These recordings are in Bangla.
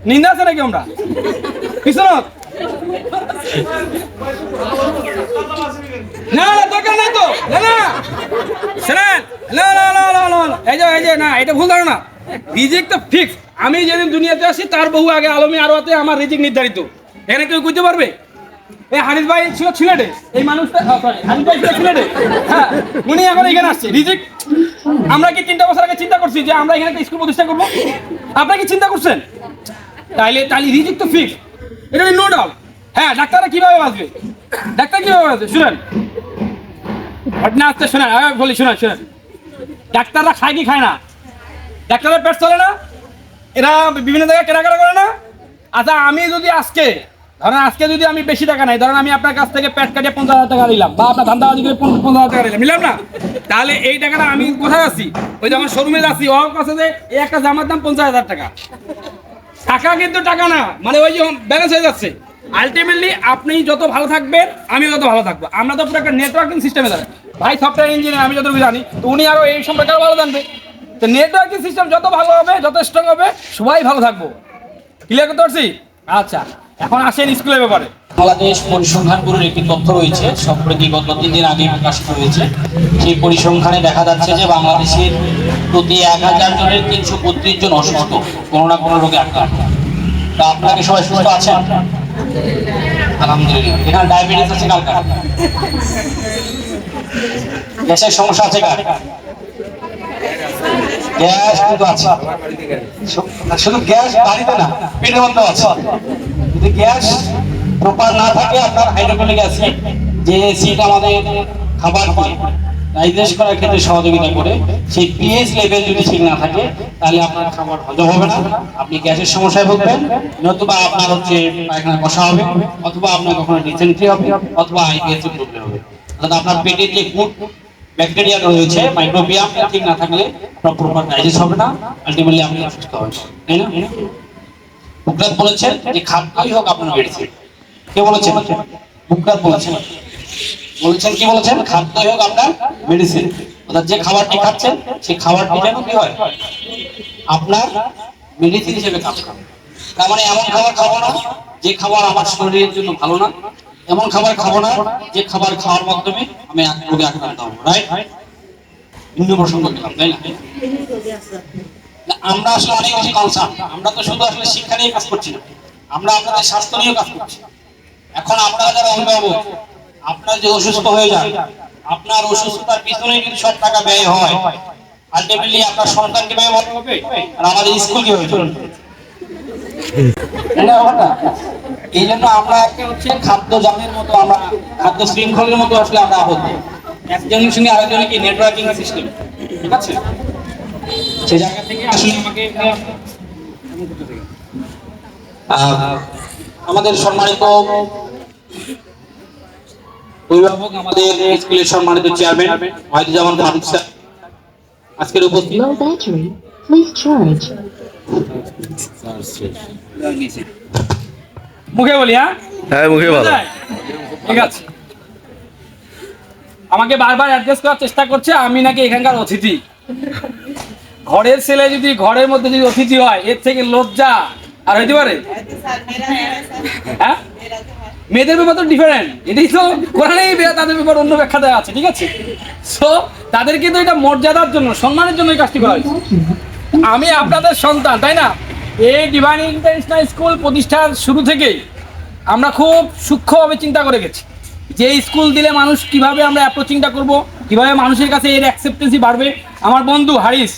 নিন্দা আছে নাকি আমরা পিছনত না না দরকার নাই তো না না শোনেন না না না না না এই যে না এটা ভুল ধারণা রিজিক তো ফিক্স আমি যেদিন দুনিয়াতে আসি তার বহু আগে আলমী আরোয়াতে আমার রিজিক নির্ধারিত এখানে কেউ বুঝতে পারবে এই হানিফ ভাই ছিল সিলেটে এই মানুষটা সরি হানিফ ভাই ছিল সিলেটে হ্যাঁ উনি এখন এখানে আসছে রিজিক আমরা কি 3টা বছর আগে চিন্তা করছি যে আমরা এখানে একটা স্কুল প্রতিষ্ঠা করবো আপনারা কি চিন্তা করছেন তাইলে রিজিক তো ফিক্স এটা নো ডাউট হ্যাঁ ডাক্তাররা কিভাবে বাঁচবে ডাক্তার কিভাবে বাঁচবে শুনেন ঘটনা আসতে শোনেন বলি শুনেন ডাক্তাররা খায় কি খায় না ডাক্তারের পেট চলে না এরা বিভিন্ন জায়গায় কেনাকাটা করে না আচ্ছা আমি যদি আজকে যদি আমি বেশি টাকা নাই ধরেন আমি আপনার কাছ থেকে পেট কাটিয়ে 50,000 টাকা দিলাম বা আপনার ধান্দাবাজি করে 50,000 টাকা দিলাম না তাহলে এই টাকাটা আমি কোথায় আছি ওই যে আমার শোরুমে আছি ওর কাছে যে এই একটা জামার দাম 50,000 টাকা টাকা কিন্তু টাকা না মানে ওই যে ব্যালেন্স হয়ে যাচ্ছে আলটিমেটলি আপনি যত ভালো থাকবেন আমি যত ভালো থাকবো আমরা তো পুরো একটা নেটওয়ার্কিং সিস্টেমে দাঁড়াই ভাই সফটওয়্যার ইঞ্জিনিয়ার আমি যতটুকু জানি তো উনি আরো এই সম্পর্কে ভালো জানবে তো নেটওয়ার্কিং সিস্টেম যত ভালো হবে যত স্ট্রং হবে সবাই ভালো থাকবো ক্লিয়ার করতে পারছি আচ্ছা এখন আসেন স্কুলের ব্যাপারে বাংলাদেশ পরিসংখ্যান ব্যুরোর একটি তথ্য রয়েছে সম্প্রতি গত 3 দিন আগে প্রকাশিত হয়েছে সেই পরিসংখ্যানে দেখা যাচ্ছে যে বাংলাদেশের প্রতি 1000 জনের 332 জন অসুস্থ কোনো না কোনো রোগে আক্রান্ত তা আপনাকে সবাই সুস্থ আছেন আলহামদুলিল্লাহ এখানে ডায়াবেটিস আছে কার কার গ্যাসের সমস্যা আছে কার গ্যাস কিন্তু আছে শুধু গ্যাস বাড়িতে না পেটের মধ্যে আছে যদি গ্যাস প্রপার না থাকে আপনার হাইড্রোক্লোরিক অ্যাসিড যে অ্যাসিড আমাদের খাবারকে ডাইজেস্ট করার ক্ষেত্রে সহযোগিতা করে সেই পিএইচ লেভেল যদি ঠিক না থাকে তাহলে আপনার খাবার হজম হবে না আপনি গ্যাসের সমস্যায় ভুগবেন নতুবা আপনার হচ্ছে পায়খানা কষা হবে অথবা আপনার কখনো ডিসেন্ট্রি হবে অথবা আইবিএস এর প্রবলেম হবে অর্থাৎ আপনার পেটে যে গুড ব্যাকটেরিয়া রয়েছে মাইক্রোবিয়াম ঠিক না থাকলে আপনার প্রপার ডাইজেস্ট হবে না আলটিমেটলি আপনি অসুস্থ হবেন তাই না বুকরাত বলেছেন যে খাদ্যই হোক আপনার মেডিসিন কে বলেছেন বুকরাত বলেছেন কি বলেছেন খাদ্যই হোক আপনার মেডিসিন অর্থাৎ যে খাবারটি খাচ্ছেন সেই খাবারটি যেন কি হয় আপনার মেডিসিন হিসেবে কাজ করে তার মানে এমন খাবার খাবো না যে খাবার আমার শরীরের জন্য ভালো না এমন খাবার খাবো না যে খাবার খাওয়ার মাধ্যমে আমি রোগে আক্রান্ত হবো রাইট ভিন্ন প্রসঙ্গ গেলাম তাই না আমরা আসলে অনেক বেশি কনসার্ন আমরা তো শুধু আসলে শিক্ষা নিয়ে কাজ করছি না আমরা আপনাদের স্বাস্থ্য নিয়ে কাজ করছি এখন আপনারা যারা অভিভাবক আপনার যে অসুস্থ হয়ে যায় আপনার অসুস্থতার পিছনে যদি সব টাকা ব্যয় হয় আলটিমেটলি আপনার সন্তানকে ব্যয় হবে আর আমাদের স্কুল কিভাবে চলবে এই জন্য আমরা একটা হচ্ছে খাদ্য জামের মতো আমরা খাদ্য শৃঙ্খলের মতো আসলে আমরা আবদ্ধ একজনের সঙ্গে আরেকজনের কি নেটওয়ার্কিং সিস্টেম ঠিক আছে সে জায়গা থেকে আসলে আমাকে আমাদের সম্মানিত অভিভাবক আমাদের স্কুলের সম্মানিত চেয়ারম্যান ওয়াহিদুজ্জামান ফারুক স্যার আজকের উপস্থিত মুখে বলি হ্যাঁ মুখে বলো ঠিক আছে আমাকে বারবার অ্যাড্রেস করার চেষ্টা করছে আমি নাকি এখানকার অতিথি ঘরের ছেলে যদি ঘরের মধ্যে যদি অতিথি হয় এর থেকে লজ্জা আর হইতে পারে হ্যাঁ মেয়েদের ব্যাপার তো ডিফারেন্ট এটাই তো কোরআনেই তাদের ব্যাপার অন্য ব্যাখ্যা দেওয়া আছে ঠিক আছে সো তাদের কিন্তু এটা মর্যাদার জন্য সম্মানের জন্য এই কাজটি করা হয়েছে আমি আপনাদের সন্তান তাই না এই ডিভাইন ইন্টারন্যাশনাল স্কুল প্রতিষ্ঠার শুরু থেকেই আমরা খুব সূক্ষ্মভাবে চিন্তা করে গেছি যে স্কুল দিলে মানুষ কিভাবে আমরা অ্যাপ্রোচিংটা করব কিভাবে মানুষের কাছে এর অ্যাকসেপ্টেন্সি বাড়বে আমার বন্ধু হারিস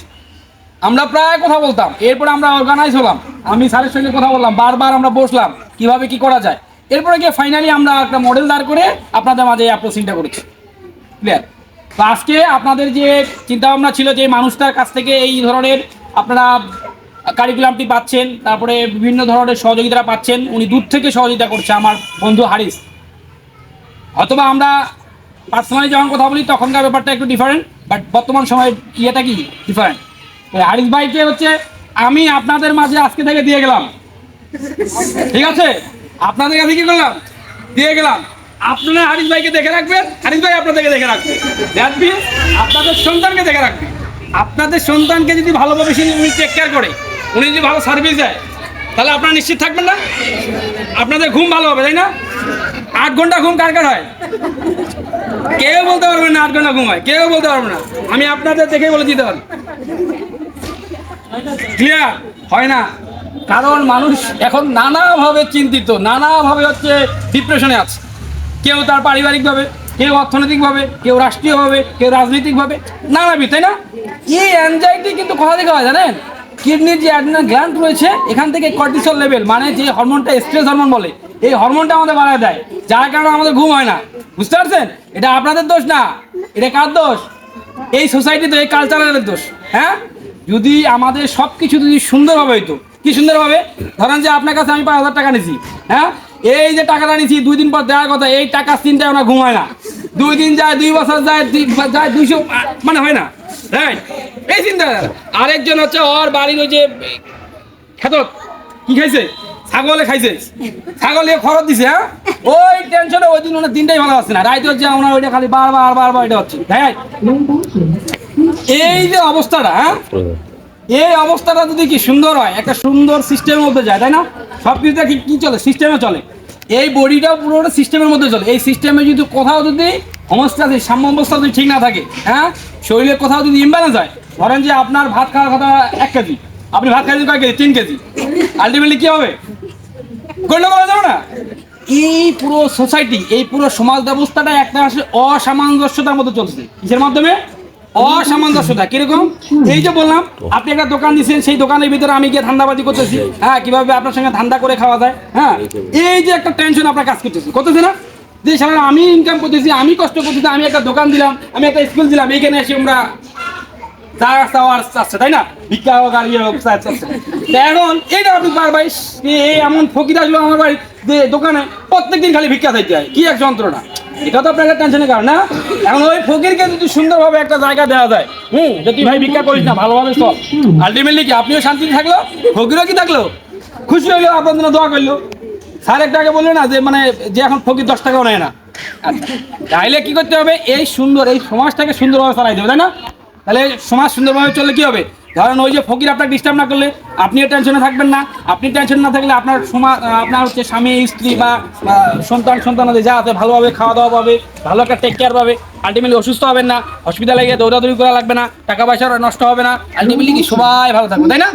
আমরা প্রায় কথা বলতাম এরপরে আমরা অর্গানাইজ হলাম আমি স্যারের সঙ্গে কথা বললাম বারবার আমরা বসলাম কিভাবে কি করা যায় এরপরে গিয়ে ফাইনালি আমরা একটা মডেল দাঁড় করে আপনাদের মাঝে অ্যাপ্রোচিংটা করেছি ক্লিয়ার তো আজকে আপনাদের যে চিন্তাভাবনা ছিল যে মানুষটার কাছ থেকে এই ধরনের আপনারা কারিকুলামটি পাচ্ছেন তারপরে বিভিন্ন ধরনের সহযোগিতা পাচ্ছেন উনি দূর থেকে সহযোগিতা করছে আমার বন্ধু হারিস অথবা আমরা পার্সোনালি যখন কথা বলি তখনকার ব্যাপারটা একটু ডিফারেন্ট বাট বর্তমান সময়ের ইয়েটা কি ডিফারেন্ট হারিস ভাইকে হচ্ছে আমি আপনাদের মাঝে আজকে থেকে দিয়ে গেলাম ঠিক আছে আপনাদের কাছে কি করলাম দিয়ে গেলাম আপনারা হারিস ভাইকে দেখে রাখবেন হারিস ভাই আপনাদেরকে দেখে রাখবেন দ্যাট মিন্স আপনাদের সন্তানকে দেখে রাখবেন আপনাদের সন্তানকে যদি ভালোভাবে উনি টেক কেয়ার করে উনি যদি ভালো সার্ভিস দেয় তাহলে আপনারা নিশ্চিত থাকবেন না? আপনাদের ঘুম ভালো হবে, তাই না? 8 ঘন্টা ঘুম কার কার হয়? কেউ বলতে পারবেন না 8 ঘন্টা ঘুম হয়, কেউ বলতে পারবে না। আমি আপনাদের দেখে বলে দিতে পারি। ক্লিয়ার? হয় না, কারণ মানুষ এখন নানাভাবে চিন্তিত, নানাভাবে হচ্ছে ডিপ্রেশনে আছে। কেউ তার পারিবারিকভাবে, কেউ অর্থনৈতিকভাবে, কেউ রাষ্ট্রীয়ভাবে, কেউ রাজনৈতিকভাবে, নানাবিধ, তাই না? এই অ্যাংজাইটি কিন্তু কোথা থেকে হয় জানেন? কিডনির যে অ্যাড্রিনাল গ্ল্যান্ড রয়েছে এখান থেকে কর্টিসল লেভেল, মানে যে হরমোনটা স্ট্রেস হরমোন বলে, এই হরমোনটা আমাদের বাড়ায় দেয়, যার কারণে আমাদের ঘুম হয় না। বুঝতে পারছেন? এটা আপনাদের দোষ না, এটা কার দোষ? এই সোসাইটিতে, এই কালচারের দোষ। হ্যাঁ, যদি আমাদের সব কিছু যদি সুন্দরভাবে হইতো, কি সুন্দরভাবে, ধরেন যে আপনার কাছে আমি 5,000 টাকা নিছি, হ্যাঁ, এই যে টাকাটা নিছি 2 দিন পর দেওয়ার কথা, এই টাকার চিন্তায় ওরা ঘুম হয় না। 2 দিন যায়, 2 বছর যায়, 200 মানে হয় না, রাইট? এই চিন্তা। আরেকজন হচ্ছে ওর বাড়ির ওই যে খেতত কি খাইছে, ছাগলে খাইছে, ছাগলে খরচ দিছে, হ্যাঁ, ওই টেনশনে ওই দিন ওনার দিনটাই ভালো আছে না, রাইতে হচ্ছে ওনার ওইটা খালি বারবার এটা হচ্ছে, হ্যাঁ। এই যে অবস্থাটা, হ্যাঁ, এই অবস্থাটা যদি কি সুন্দর হয়, একটা সুন্দর সিস্টেমের মধ্যে যায়, তাই না? সব কিছুটা কি চলে, সিস্টেমে চলে। এই বডিটা পুরোটা সিস্টেমের মধ্যে চলে। এই সিস্টেমে যদি কোথাও যদি হোমোস্ট্যাসিস, সাম্য অবস্থা যদি ঠিক না থাকে, হ্যাঁ, শরীরে কোথাও যদি ইমব্যালেন্স হয়, ধরেন যে আপনার ভাত খাওয়ার কথা 1 কেজি, আপনি ভাত খাইছেন কয় কেজি? 3 কেজি। আলটিমেটলি কি হবে? গন্ডগোল হয়ে যাবে না? এই পুরো সোসাইটি, এই পুরো সমাজ ব্যবস্থাটা একটা অসামঞ্জস্যতার মধ্যে চলছে। কিসের মাধ্যমে? অসামঞ্জস্যতা। কিরকম? এই যে বললাম, আপনি একটা দোকান দিচ্ছেন, সেই দোকানের ভিতরে আমি গিয়ে ধান্দাবাজি করতেছি, হ্যাঁ, কিভাবে আপনার সঙ্গে ধান্দা করে খাওয়া যায়, হ্যাঁ, এই যে একটা টেনশন আপনার কাজ করতেছে না? যে সারা আমি ইনকাম করতেছি, আমি কষ্ট করতেছি, আমি একটা দোকান দিলাম, আমি একটা স্কুল দিলাম, এইখানে এসে আমরা তাই না, ভিক্ষা হোক আর ইয়ে হোক চাচ্ছে। এখন এইটা আপনি পারবাই, এমন ফকির আসলো আমার বাড়ি যে দোকানে প্রত্যেকদিন খালি ভিক্ষা চাইতে হয়, কি এক যন্ত্রণা। এটা তো আপনার টেনশনের কারণ না? এখন ওই ফকিরকে যদি সুন্দরভাবে একটা জায়গা দেওয়া যায়, যে তুই ভাই ভিক্ষা করিস না, ভালোভাবে চল, আলটিমেটলি কি আপনিও শান্তিতে থাকলো, ফকিরও কি থাকলো, খুশি হইলো, আপনার জন্য দোয়া করলো। স্যার একটা আগে বললো না যে মানে যে এখন ফকির 10 টাকাও নেয় না। আচ্ছা, তাইলে কি করতে হবে? এই সুন্দর এই সমাজটাকে সুন্দরভাবে চালাই দেবে, তাই না? তাহলে সমাজ সুন্দরভাবে চললে কি হবে? ধরেন ওই যে ফকির আপনাকে ডিস্টার্ব না করলে আপনিও টেনশনে থাকবেন না, আপনি টেনশন না থাকলে আপনার সমাজ, আপনার হচ্ছে স্বামী স্ত্রী বা সন্তানাদের যা আছে ভালোভাবে খাওয়া দাওয়া পাবে, ভালো একটা টেক কেয়ার পাবে, আলটিমেটলি অসুস্থ হবেন না, হসপিটালে গিয়ে দৌড়াদৌড়ি করা লাগবে না, টাকা পয়সা নষ্ট হবে না, আলটিমেটলি কি সবাই ভালো থাকবে, তাই না?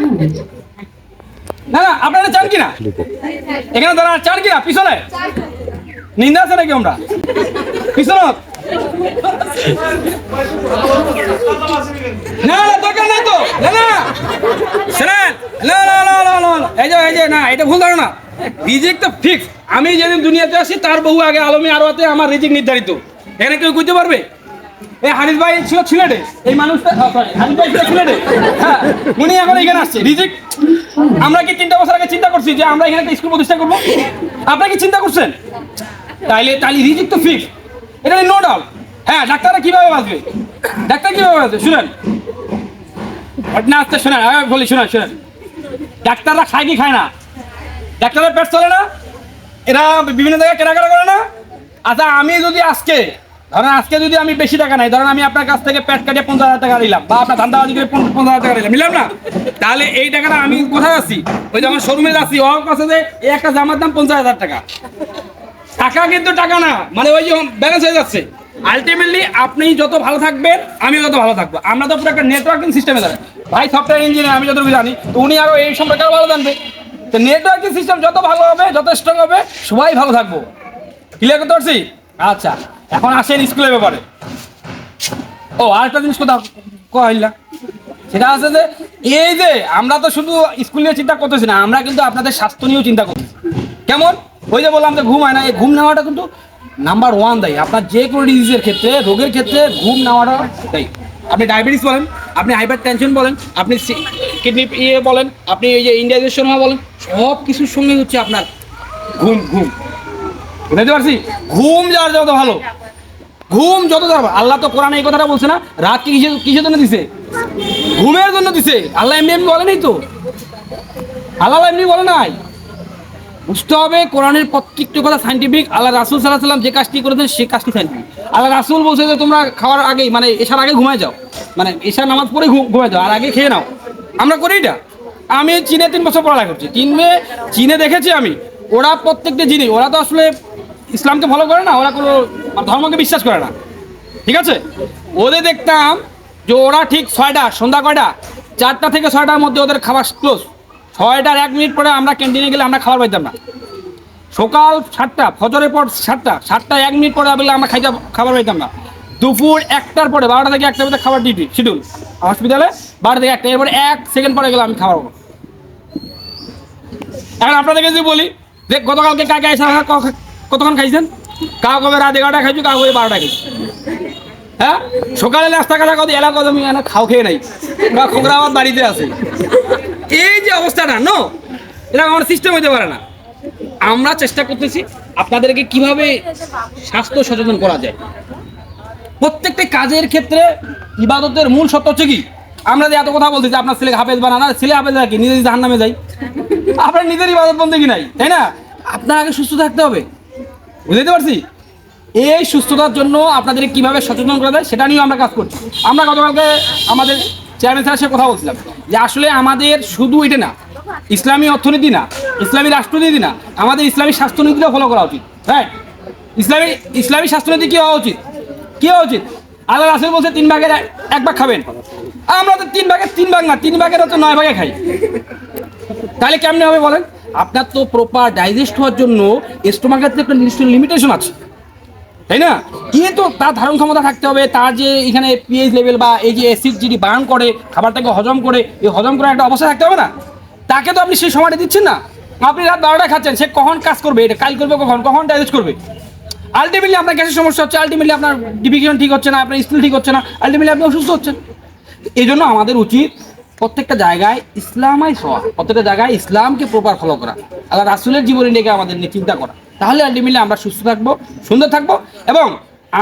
না না, আপনারা চান কিনা? এখানে দাঁড়া চান কিনা? পিছনে নিন্দা আছে নাকি? আমরা পিছনে না না দরকার নাই তো, না না শোনেন, না না না না না, এই যে না, এটা ভুল ধারণা। রিজিক তো ফিক্স। আমি যেদিন দুনিয়াতে আসি তার বহু আগে আলমী আরওয়াতে আমার রিজিক নির্ধারিত। এখানে কেউ বুঝতে পারবে? এই হানিফ ভাই ছিল সিলেটে, এই মানুষটা হানিফ ভাই ছিল সিলেটে, হ্যাঁ, উনি এখন এখানে আসছে। রিজিক আমরা কি 3টা বছর আগে চিন্তা করছি যে আমরা এখানে একটা স্কুল প্রতিষ্ঠা করবো? আপনারা কি চিন্তা করছেন? তাইলে রিজিক তো ফিক্স, এটা নো ডাউট। হ্যাঁ, ডাক্তাররা কিভাবে বাঁচবে? ডাক্তার কিভাবে বাঁচবে? শুনেন ঘটনা আসতে, শোনেন বলি, শুনেন, ডাক্তাররা খায় কি খায় না? ডাক্তারের পেট চলে না? এরা বিভিন্ন জায়গায় কেনাকাটা করে না? আচ্ছা, আমি যদি আজকে যদি আমি বেশি টাকা নাই, ধরেন আমি আপনার কাছ থেকে পেট কাটিয়ে 50,000 টাকা নিলাম, বা আপনার ধান্দাবাজি করে 50,000 টাকা নিলাম না, তাহলে এই টাকাটা আমি কোথায় আছি? ওই যে আমার শোরুমে যাচ্ছি, ওর কাছে যে এই একটা জামার দাম 50,000 টাকা। টাকা কিন্তু টাকা না, মানে ওই যে ব্যালেন্স হয়ে যাচ্ছে। আলটিমেটলি আপনি যত ভালো থাকবেন, আমি যত ভালো থাকবো। আমরা তো পুরো একটা নেটওয়ার্কিং সিস্টেমে যাবে। ভাই সফটওয়্যার ইঞ্জিনিয়ার, আমি যতটুকু জানি, তো উনি আরো এই সম্পর্কে আরো ভালো জানবে। তো নেটওয়ার্কিং সিস্টেম যত ভালো হবে, যত স্ট্রং হবে, সবাই ভালো থাকবো। ক্লিয়ার করতে পারছি? আচ্ছা, এখন আসেন স্কুলের ব্যাপারে। ও আরেকটা জিনিস কথা কইলা, সেটা আছে যে এই যে আমরা তো শুধু স্কুল নিয়ে চিন্তা করতেছি না, আমরা কিন্তু আপনাদের স্বাস্থ্য নিয়েও চিন্তা করতেছি। কেমন? ওই যে বললাম যে ঘুম হয় না, এই ঘুম নেওয়াটা কিন্তু নাম্বার 1 দায়ী। আপনার যে কোনো ডিজিজের ক্ষেত্রে, রোগের ক্ষেত্রে ঘুম নেওয়াটা দায়ী। আপনি ডায়াবেটিস বলেন, আপনি হাইপার টেনশন বলেন, আপনি কিডনি বলেন, আপনি এই যে ইন্ডাইজেশন হওয়া বলেন, সব কিছুর সঙ্গে হচ্ছে আপনার ঘুম। বুঝতে পারছি? ঘুম যার যত ভালো, ঘুম যত ভালো। আল্লাহ তো কোরআনে এই কথাটা বলছে না, রাত কি কিসের জন্য দিছে? ঘুমের জন্য দিছে। আল্লাহ এমনি বলেনি তো, আল্লাহ এমনি বলে নাই। বুঝতে হবে কোরআনের প্রত্যেকটা কথা সাইন্টিফিক। আল্লাহ রাসূল সাল্লাল্লাহু আলাইহি ওয়াসাল্লাম যে কাজটি করেছেন সে কাজটি সাইন্টিফিক। আল্লাহ রাসূল বলছে যে তোমরা খাওয়ার আগে, মানে এশার আগে ঘুমায় যাও, মানে এশার নামাজ পড়ে ঘুমায় যাও, আর আগে খেয়ে নাও। আমরা করি এটা? আমি চীনে 3 বছর পড়ালেখা করছি, চীনে দেখেছি আমি, ওরা প্রত্যেকটা জিনিস, ওরা তো আসলে ইসলামকে ফলো করে না, ওরা কোনো ধর্মকে বিশ্বাস করে না, ঠিক আছে। ওদের দেখতাম যে ওরা ঠিক 6টা, সন্ধ্যা কয়টা, 4টা থেকে 6টার মধ্যে ওদের খাবার ক্লোজ। 6টার 1 মিনিট পরে আমরা ক্যান্টিনে গেলে আমরা খাবার পাইতাম না। সকাল 7টা, ফজরের পর 7টা 1 মিনিট পরে বলে আমরা খাবার পাইতাম না। দুপুর 1টার পরে, 12টা থেকে 1টার মধ্যে খাবার ডিউটি শিডিউল হসপিটালে, 12টা থেকে 1টা, এরপরে 1 সেকেন্ড পরে গেলে আমি খাবার পাবো। এখন আপনাদেরকে যদি বলি যে গতকালকে কাকে এসে কতক্ষণ খাইছেন, কাউ কবে রাত 11টা খাইছি, কাউ কবে 12টা খাইছি। হ্যাঁ, সকালে নাস্তা খাওয়া কত এলাকা আমি খাও খেয়ে নাই, বা খোকরাবাদ বাড়িতে আছে। এই যে অবস্থাটা, নো, এটা আমার সিস্টেম হতে পারে না। আমরা চেষ্টা করতেছি আপনাদেরকে কিভাবে স্বাস্থ্য সচেতন করা যায়। প্রত্যেকটা কাজের ক্ষেত্রে ইবাদতের মূল সত্য হচ্ছে কি, আমরা যে এত কথা বলছি যে আপনার ছেলেকে হাফেজ বানানা, ছেলে হাফেজ রাখি, নিজে জাহান্নামে যাই, আপনার নিজের ইবাদত বলতে কি নাই, তাই না? আপনার আগে সুস্থ থাকতে হবে, বুঝতে পারছি। এই সুস্থতার জন্য আপনাদের কিভাবে সচেতন করা যায় সেটা নিয়েও আমরা কাজ করছি। আমরা গতকালকে আমাদের চেয়ারম্যান স্যারের সাথে কথা বলছিলাম যে আসলে আমাদের শুধু এটা না, ইসলামী অর্থনীতি না, ইসলামী রাষ্ট্রনীতি না, আমাদের ইসলামী স্বাস্থ্যনীতিটাও ফলো করা উচিত, রাইট? ইসলামী স্বাস্থ্যনীতি কী হওয়া উচিত, কী হওয়া উচিত? আল্লাহ রাসূল বলছে 3 ভাগের 1 ভাগ খাবেন, আমরা তো 3 ভাগের 3 ভাগ না, 3 ভাগের হচ্ছে 9 ভাগে খাই। তাহলে কেমনে হবে বলেন? আপনার তো প্রপার ডাইজেস্ট হওয়ার জন্য স্টোমাকের একটা নির্দিষ্ট লিমিটেশন আছে, তাই না? তো তার ধারণ ক্ষমতা থাকতে হবে, তার যে এখানে পিএইচ লেভেল বা এই যে অ্যাসিড যেটি বার্ন করে খাবারটাকে হজম করে, এই হজম করার একটা অবস্থা থাকতে হবে না? তাকে তো আপনি সেই সময়টা দিচ্ছেন না। আপনি রাত 12টা খাচ্ছেন, সে কখন কাজ করবে, এটা কাজ করবে কখন ডাইজেস্ট করবে? আলটিমেটলি আপনার গ্যাসের সমস্যা হচ্ছে, আলটিমেটলি আপনার ডিভিশন ঠিক হচ্ছে না, আপনার স্কিল ঠিক হচ্ছে না, আলটিমেটলি আপনি অসুস্থ হচ্ছেন। এই জন্য আমাদের উচিত প্রত্যেকটা জায়গায় ইসলামাইজ হওয়া, প্রত্যেকটা জায়গায় ইসলামকে প্রপার ফলো করা, আল্লাহ রাসূলের জীবনী নিয়ে আমাদের নিয়ে চিন্তা করা। তাহলে আলটিমেটলি আমরা সুস্থ থাকবো, সুন্দর থাকবো, এবং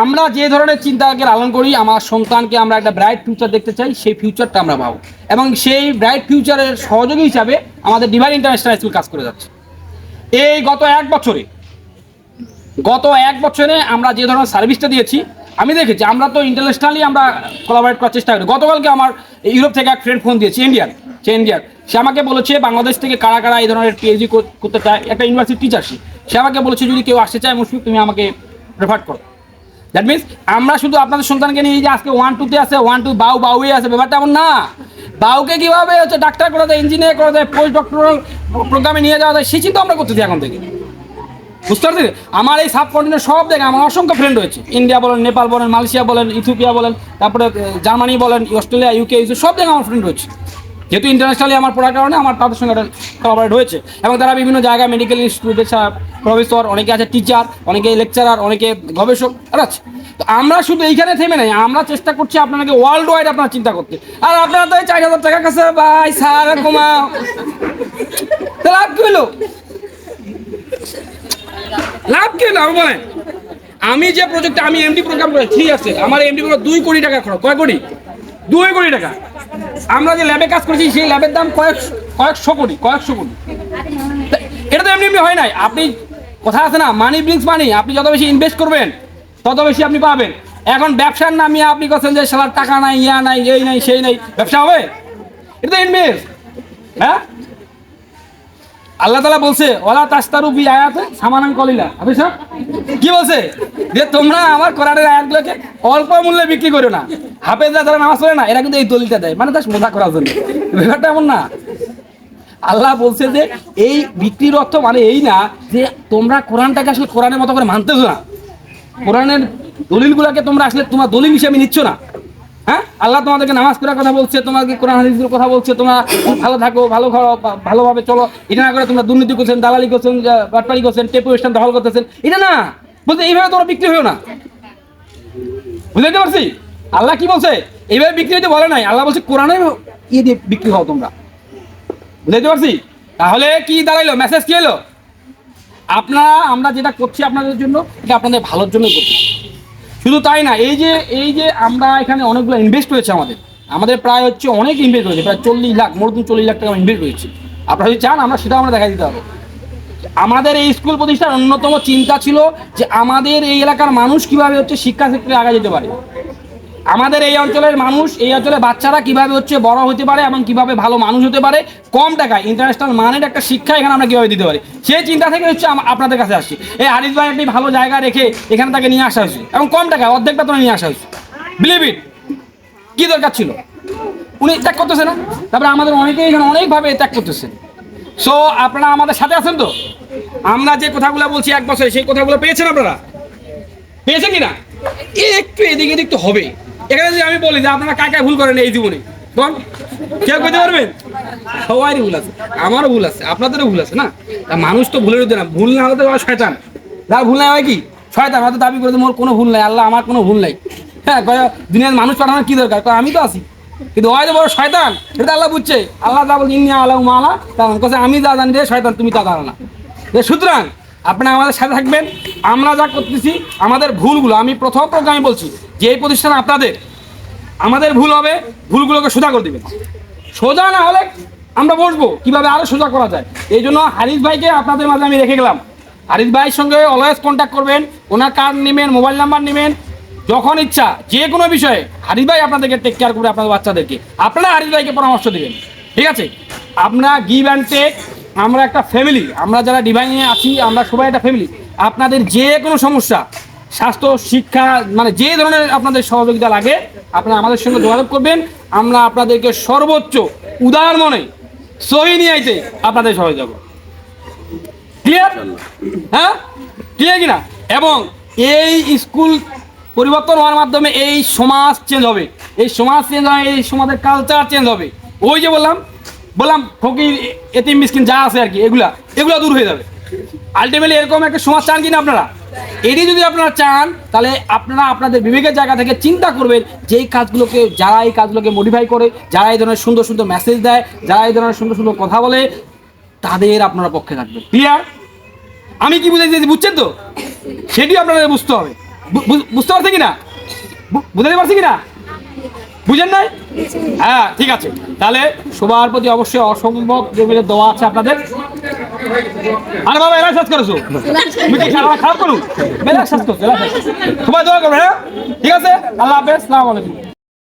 আমরা যে ধরনের চিন্তাকে লালন করি, আমার সন্তানকে আমরা একটা ব্রাইট ফিউচার দেখতে চাই, সেই ফিউচারটা আমরা পাবো। এবং সেই ব্রাইট ফিউচারের সহযোগী হিসাবে আমাদের ডিভাইন ইন্টারন্যাশনাল স্কুল কাজ করে যাচ্ছে। এই গত এক বছরে আমরা যে ধরনের সার্ভিসটা দিয়েছি, আমি দেখেছি আমরা তো ইন্টারন্যাশনালি আমরা কোলাবরেট করার চেষ্টা করি। গতকালকে আমার ইউরোপ থেকে এক ফ্রেন্ড ফোন দিয়েছে, ইন্ডিয়ান, সে আমাকে বলেছে বাংলাদেশ থেকে কারা কারা এই ধরনের পিএইচডি করতে চায়, একটা ইউনিভার্সিটি টিচারশিপ। সে আমাকে বলেছে যদি কেউ আসতে চায় মুশফিক তুমি আমাকে রেফার করো। দ্যাট মিনস আমরা শুধু আপনাদের সন্তানকে নিয়ে যে আজকে 1 2 তে আছে, 1 2 বাউয়ে আছে, ব্যাপারটা এমন না। বাউকে কীভাবে হচ্ছে ডাক্তার করা যায়, ইঞ্জিনিয়ার করা যায়, পোস্ট ডক্টরাল প্রোগ্রামে নিয়ে যাওয়া যায়, সেই চিন্তা আমরা করতেছি এখন থেকে, বুঝতে পারছি। আমার এই সাবকন্টিনেন্ট সব জায়গায় আমার অসংখ্য ফ্রেন্ড রয়েছে, ইন্ডিয়া বলেন, নেপাল বলেন, মালয়েশিয়া বলেন, ইথিওপিয়া বলেন, তারপরে জার্মানি বলেন, অস্ট্রেলিয়া, ইউকে, সব জায়গায় আমার ফ্রেন্ড রয়েছে। যেহেতু ইন্টারন্যাশনালি আমার পড়ার কারণে আমার তাদের সঙ্গে কোলাবরেট হয়েছে, এবং তারা বিভিন্ন জায়গায় মেডিকেল ইনস্টিটিউটের প্রফেসর, অনেকে আছে টিচার, অনেকে লেকচারার, অনেকে গবেষক আছে। তো আমরা শুধু এইখানে থেমে নাই, আমরা চেষ্টা করছি আপনাকে ওয়ার্ল্ড ওয়াইড আপনারা চিন্তা করতে। আর আপনারা তো 4000 টাকা কাছে ভাই স্যার কমাও, লাভ কি হলো? লাভ কি হলো বলেন? আমি যে প্রজেক্টে আমি এমডি প্রোগ্রাম করে 3 ইয়ার্সে, আমার এমডি প্রোগ্রাম 2 কোটি টাকা খরচ। কয় কোটি? 2 কোটি টাকা। আমরা যে ল্যাবে কাজ করেছি সেই ল্যাবের দাম কয়েকশো কোটি। এটা তো এমনি হয় নাই। আপনি কথা আছে না, মানি ব্রিংস মানি, আপনি যত বেশি ইনভেস্ট করবেন তত বেশি আপনি পাবেন। এখন ব্যবসার নামে আপনি বলছেন যে সালার টাকা নাই, ইয়া নাই, এই নাই, সেই নাই, ব্যবসা হবে? এটা তো ইনভেস্ট। হ্যাঁ, আল্লাহ তাআলা বলছে ওয়ালা তাশতারু বি আয়াতে সামানান কলিলা। আপনি সব কি বলছে যে তোমরা আমার কোরআনের আয়াতগুলোকে অল্প মূল্যে বিক্রি করো না। হাফেজরা যারা নামাজ পড়ে না, এরা কিন্তু এই দলিলটা দেয়, মানে তার মজা করার জন্য। ব্যাপারটা এমন না। আল্লাহ বলছে যে এই বিক্রির অর্থ মানে এই না যে তোমরা কোরআনটাকে আসলে কোরআনের মতো করে মানতেছো না, কোরআনের দলিলগুলোকে তোমরা আসলে তোমার দলিল হিসেবে নিচ্ছ না। হ্যাঁ, আল্লাহ তোমাদেরকে নামাজ পড়ার কথা বলছে, তোমাকে কোরআন হাদিসের কথা বলছে, তোমরা ভালো থাকো, ভালো খাও, ভালোভাবে চলো। এটা না করে তোমরা দুর্নীতি করছেন, দালালি করছেন, বাটপারি করছেন, টেপো স্ট্যান্ড দখল করতেছেন, এটা না। বলছে এইভাবে তোমরা বিক্রি হয়েও না। বুঝতে পারছি আল্লাহ কি বলছে? এইভাবে বিক্রি হইতে বলে নাই, আল্লাহ বলছে কোরআনে দিয়ে বিক্রি হও তোমরা। বুঝতে পারছি? তাহলে কি দাঁড়াইলো? মেসেজ কি এলো? আমরা যেটা করছি আপনাদের জন্য, এটা আপনাদের ভালোর জন্য করছি। শুধু তাই না, এই যে আমরা এখানে অনেকগুলো ইনভেস্ট হয়েছে, আমাদের প্রায় হচ্ছে অনেক ইনভেস্ট হয়েছে, প্রায় 40 লাখ, মোর দেন 40 লাখ টাকা ইনভেস্ট হয়েছে। আপনারা যদি চান আমরা সেটাও আমরা দেখা দিতে হবে। আমাদের এই স্কুল প্রতিষ্ঠার অন্যতম চিন্তা ছিল যে আমাদের এই এলাকার মানুষ কিভাবে হচ্ছে শিক্ষা ক্ষেত্রে আগে যেতে পারে। আমাদের এই অঞ্চলের মানুষ, এই অঞ্চলের বাচ্চারা কিভাবে হচ্ছে বড় হতে পারে এবং কিভাবে ভালো মানুষ হতে পারে কম টাকায় ইন্টারন্যাশনাল মানের একটা শিক্ষা এখানে আমরা কিভাবে দিতে পারি, সেই চিন্তা থেকে হচ্ছে আপনাদের কাছে আসছি। এই হারিস ভাই একটি ভালো জায়গা রেখে এখানে তাকে নিয়ে আসা হয়েছে এবং কম টাকায় অর্ধেক বেতনে নিয়ে আসা হয়েছে। বিলিভ ইট, কি দরকার ছিল? উনি ত্যাগ করতেছে না, তারপরে আমাদের অনেকেই এখানে অনেকভাবে ত্যাগ করতেছে। সো আপনারা আমাদের সাথে আছেন তো? আমরা যে কথাগুলো বলছি এক বছরে, সেই কথাগুলো পেয়েছেন আপনারা? পেয়েছেন কিনা? একটু এদিকে এদিক তো হবে। এখানে যদি আমি বলি যে আপনারা কাকে ভুল করেন এই জীবনে, বল কেউ করতে পারবেন? সবারই ভুল আছে, আমারও ভুল আছে, আপনাদেরও ভুল আছে না? তা মানুষ তো ভুলের হতে না, ভুল না হলে তো শয়তান। যার ভুল নাই হয় কি শয়তান, হয়তো দাবি করে মোর কোনো ভুল নাই, আল্লাহ আমার কোনো ভুল নাই। হ্যাঁ, দুনিয়ার মানুষ পাঠানোর কি দরকার, আমি তো আছি। কিন্তু হয়তো বড় শয়তান, এটা আল্লাহ বুঝছে। আল্লাহ যা বলছে ইন্নি আল্লাহ মালা, কারণ আমি যা জানি রে শয়তান তুমি তা জানো না। সুতরাং আপনারা আমাদের সাথে থাকবেন। আমরা যা করতেছি আমাদের ভুলগুলো, আমি প্রথম প্রোগ্রামে বলছি যে এই প্রতিষ্ঠান আপনাদের, আমাদের ভুল হবে, ভুলগুলোকে সোজা করে দিবেন। সোজা না হলে আমরা বসবো কিভাবে আরো সোজা করা যায়। এই জন্য হারিস ভাইকে আপনাদের মাঝে আমি রেখে গেলাম। হারিস ভাইয়ের সঙ্গে অলওয়েজ কন্ট্যাক্ট করবেন, ওনার কার্ড নেবেন, মোবাইল নাম্বার নেবেন, যখন ইচ্ছা যে কোনো বিষয়ে হারিস ভাই আপনাদেরকে টেক কেয়ার করবে, আপনাদের বাচ্চাদেরকে। আপনারা হারিস ভাইকে পরামর্শ দেবেন, ঠিক আছে? আমরা গিভ অ্যান্ড টেক, আমরা একটা ফ্যামিলি, আমরা যারা ডিভাইনে আছি আমরা সবাই একটা ফ্যামিলি। আপনাদের যে কোনো সমস্যা, স্বাস্থ্য, শিক্ষা, মানে যে ধরনের আপনাদের সহযোগিতা লাগে আপনারা আমাদের সঙ্গে যোগাযোগ করবেন। আমরা আপনাদেরকে সর্বোচ্চ উদার মনে সহি নিয়ে আইতে আপনাদের সহযোগ। ক্লিয়ার? হ্যাঁ, ক্লিয়ার কিনা? এবং এই স্কুল পরিবর্তন হওয়ার মাধ্যমে এই সমাজ চেঞ্জ হবে, এই সমাজ চেঞ্জ হয়, এই সমাজের কালচার চেঞ্জ হবে। ওই যে বললাম ফকির এতিম মিসকিন যা আছে আর কি, এগুলা দূর হয়ে যাবে। আলটিমেটলি এরকম একটা সমাজ চান কিনা আপনারা? এটি যদি আপনারা চান তাহলে আপনারা আপনাদের বিবেকের জায়গা থেকে চিন্তা করবেন যে এই কাজগুলোকে, যারা এই কাজগুলোকে মডিফাই করে, যারা এই ধরনের সুন্দর সুন্দর মেসেজ দেয়, যারা এই ধরনের সুন্দর সুন্দর কথা বলে, তাদের আপনারা পক্ষে থাকবেন। ক্লিয়ার? আমি কি বুঝাইছি, বুঝছেন তো? সেটিও আপনাদের বুঝতে হবে। বুঝতে পারছি কিনা? বুঝাতে পারছি কিনা? বুঝেন নাই? হ্যাঁ, ঠিক আছে। তাহলে সবার প্রতি অবশ্যই অসম্ভব লেভেলের দোয়া আছে আপনাদের। আরে বাবা, এরা শেষ করেছো, তুমি কি খারাপ করো? সবাই দোয়া করবে, হ্যাঁ? ঠিক আছে, আল্লাহ হাফেজ, আসসালামু আলাইকুম।